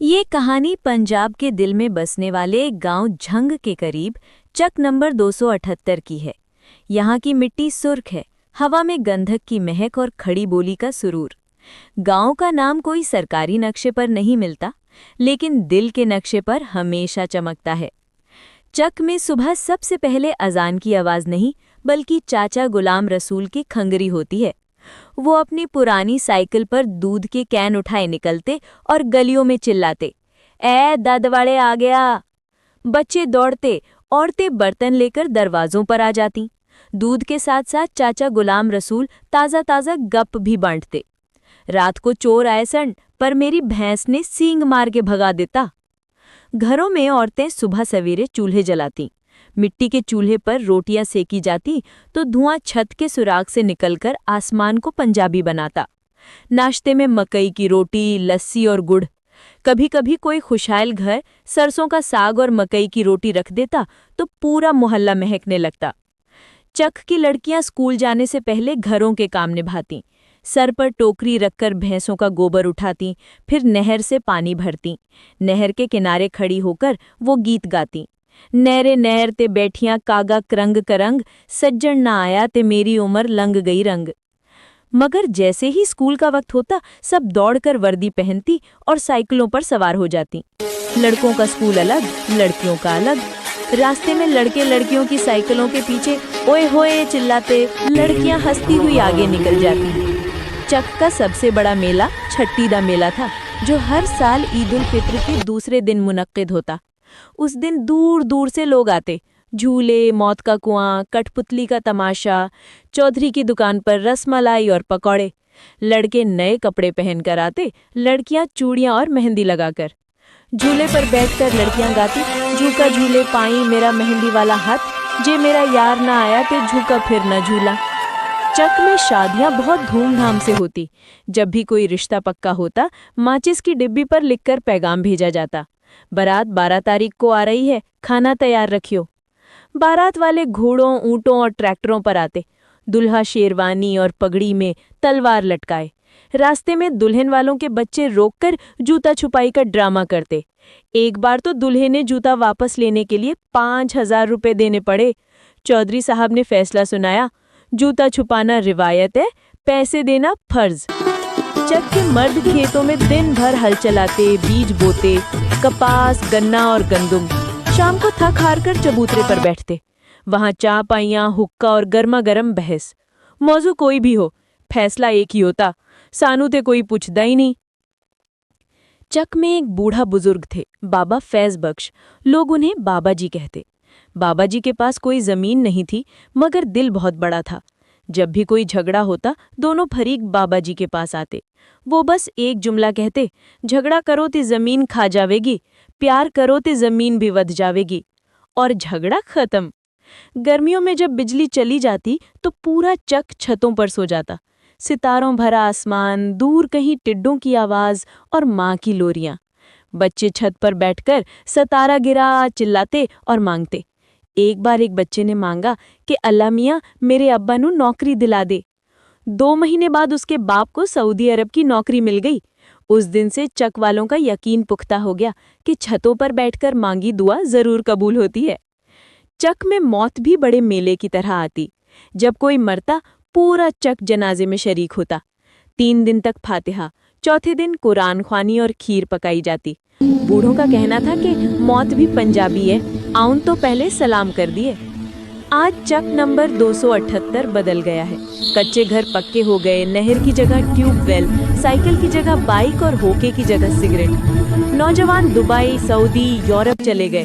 ये कहानी पंजाब के दिल में बसने वाले एक गांव झंग के करीब चक नंबर 278 की है। यहाँ की मिट्टी सुर्ख है, हवा में गंधक की महक और खड़ी बोली का सुरूर। गांव का नाम कोई सरकारी नक्शे पर नहीं मिलता, लेकिन दिल के नक्शे पर हमेशा चमकता है। चक में सुबह सबसे पहले अजान की आवाज़ नहीं, बल्कि चाचा गुलाम रसूल की खंगरी होती है। वो अपनी पुरानी साइकिल पर दूध के कैन उठाए निकलते और गलियों में चिल्लाते, ए ददवाड़े आ गया। बच्चे दौड़ते, औरतें बर्तन लेकर दरवाजों पर आ जाती। दूध के साथ साथ चाचा गुलाम रसूल ताज़ा ताज़ा गप भी बांटते। रात को चोर आए सन, पर मेरी भैंस ने सींग मार के भगा देता। घरों में औरतें सुबह सवेरे चूल्हे जलाती। मिट्टी के चूल्हे पर रोटियां सेकी जाती तो धुआं छत के सुराग से निकलकर आसमान को पंजाबी बनाता। नाश्ते में मकई की रोटी, लस्सी और गुड़। कभी कभी कोई खुशहाल घर सरसों का साग और मकई की रोटी रख देता तो पूरा मोहल्ला महकने लगता। चक की लड़कियां स्कूल जाने से पहले घरों के काम निभाती। सर पर टोकरी रखकर भैंसों का गोबर उठाती, फिर नहर से पानी भरती। नहर के किनारे खड़ी होकर वो गीत गाती, नहरे नहर ते बैठियां कागा करंग करंग, सज्जन ना आया ते मेरी उम्र लंग गई रंग। मगर जैसे ही स्कूल का वक्त होता, सब दौड़कर वर्दी पहनती और साइकिलों पर सवार हो जाती। लड़कों का स्कूल अलग, लड़कियों का अलग। रास्ते में लड़के लड़कियों की साइकिलों के पीछे ओए होए चिल्लाते, लड़कियां हंसती हुई आगे निकल जाती। चक का सबसे बड़ा मेला छट्टी दा मेला था, जो हर साल ईद उल फित्र के दूसरे दिन मुनक्किद होता। उस दिन दूर दूर से लोग आते। झूले, मौत का कुआं, कठपुतली का तमाशा, चौधरी की दुकान पर रसमलाई और पकौड़े। लड़के नए कपड़े पहनकर आते, लड़कियां चूड़ियां और मेहंदी लगाकर। झूले पर बैठकर लड़कियां गाती, झूका झूले पाई मेरा मेहंदी वाला हाथ, जे मेरा यार ना आया ते झूका फिर न झूला। चक में शादियां बहुत धूमधाम से होती। जब भी कोई रिश्ता पक्का होता, माचिस की डिब्बी पर लिखकर पैगाम भेजा जाता, बारात 12 तारीख को आ रही है, खाना तैयार रखियो। बारात वाले घोड़ों, ऊंटों और ट्रैक्टरों पर आते। दुल्हा शेरवानी और पगड़ी में, तलवार लटकाए। रास्ते में दुल्हन वालों के बच्चे रोककर जूता छुपाई का ड्रामा करते। एक बार तो दूल्हे ने जूता वापस लेने के लिए 5,000 रुपए देने पड़े। चौधरी साहब ने फैसला सुनाया, जूता छुपाना रिवायत है, पैसे देना फर्ज। चक के मर्द खेतों में दिन भर हल चलाते, बीज बोते, कपास, गन्ना और गंदुम। शाम को थक हार कर चबूतरे पर बैठते। वहां चाय पाइयां, हुक्का और गर्मा गर्म बहस। मौजू कोई भी हो, फैसला एक ही होता, सानू ते कोई पूछदा ही नहीं। चक में एक बूढ़ा बुजुर्ग थे, बाबा फैज बख्श। लोग उन्हें बाबा जी कहते। बाबा जी के पास कोई जमीन नहीं थी, मगर दिल बहुत बड़ा था। जब भी कोई झगड़ा होता, दोनों फरीक बाबा जी के पास आते। वो बस एक जुमला कहते, झगड़ा करो तो जमीन खा जावेगी, प्यार करो तो जमीन भी वध जावेगी। और झगड़ा खत्म। गर्मियों में जब बिजली चली जाती तो पूरा चक छतों पर सो जाता। सितारों भरा आसमान, दूर कहीं टिड्डों की आवाज और माँ की लोरियां। बच्चे छत पर बैठकर सतारा गिरा चिल्लाते और मांगते। एक बार एक बच्चे ने मांगा कि अल्लाह मियाँ मेरे अब्बा नू नौकरी दिला दे। 2 महीने बाद उसके बाप को सऊदी अरब की नौकरी मिल गई। उस दिन से चक वालों का यकीन पुख्ता हो गया कि छतों पर बैठकर मांगी दुआ जरूर कबूल होती है। चक में मौत भी बड़े मेले की तरह आती। जब कोई मरता, पूरा चक जनाजे में शरीक होता। 3 दिन तक फातिहा, चौथे दिन कुरान ख्वानी और खीर पकाई जाती। बूढ़ों का कहना था कि मौत भी पंजाबी है, आउन तो पहले सलाम कर दिए। आज चक नंबर 278 बदल गया है। कच्चे घर पक्के हो गए, नहर की जगह ट्यूबवेल, साइकिल की जगह बाइक और होके की जगह सिगरेट। नौजवान दुबई, सऊदी, यूरोप चले गए।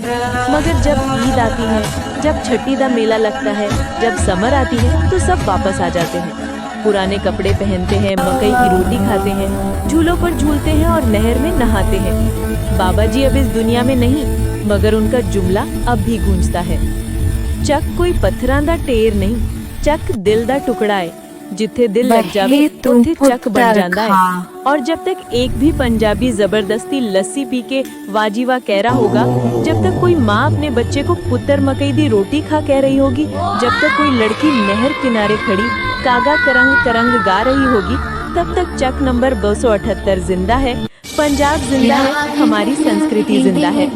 मगर जब ईद आती है, जब छठी दा मेला लगता है, जब समर आती है, तो सब वापस आ जाते हैं। पुराने कपड़े पहनते हैं, मकई की रोटी खाते हैं, झूलों पर झूलते हैं और नहर में नहाते हैं। बाबा जी अब इस दुनिया में नहीं, मगर उनका जुमला अब भी गूंजता है। चक कोई पत्थरां दा ढेर नहीं, चक दिल दा टुकड़ा है। जिथे दिल लग जावे उथे चक बन जाता है। और जब तक एक भी पंजाबी जबरदस्ती लस्सी पी के वाजीवा कह रहा होगा, जब तक कोई माँ अपने बच्चे को पुत्र मकई दी रोटी खा कह रही होगी, जब तक कोई लड़की नहर किनारे खड़ी कागा करंग करंग गा रही होगी, तब तक चक नंबर 278 जिंदा है, पंजाब जिंदा है, हमारी संस्कृति जिंदा है।